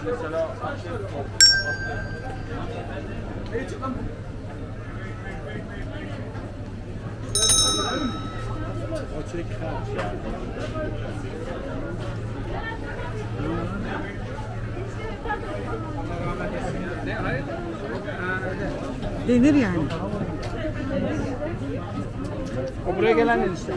Mesela o çek yani. Denir yani. O buraya gelen işte.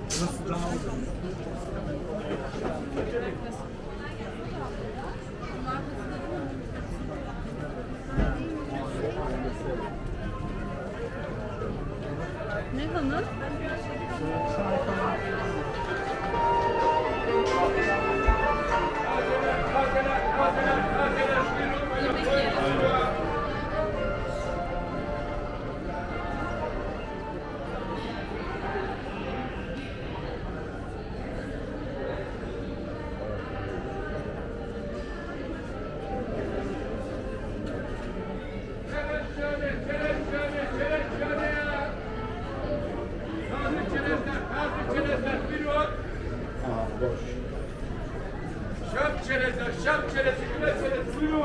Burası daha uzun. Ne konu? Boş. Şap çerezler, şap çerezi, güle çerezi, buyurun.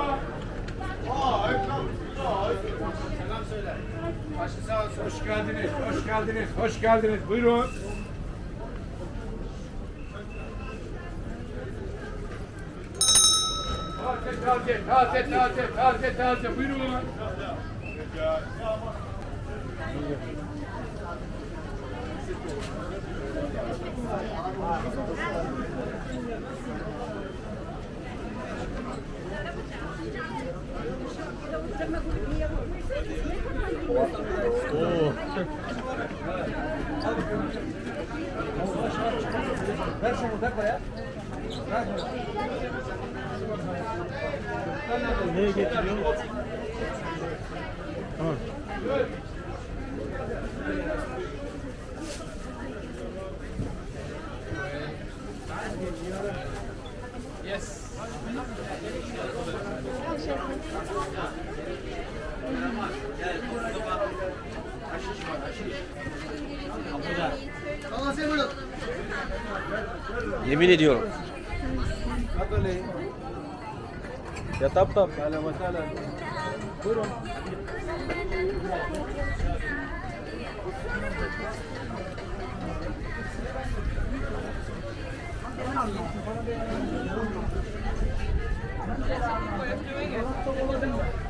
Selam söyle. Başı sağ olsun. Hoş geldiniz, hoş geldiniz, hoş geldiniz. Buyurun. Taze. Buyurun. Oo. Ver şunu da buraya. Neye getiriyor? Ha. Yes. Yemin ediyorum. Ya tap tap. Buyurun. Yes.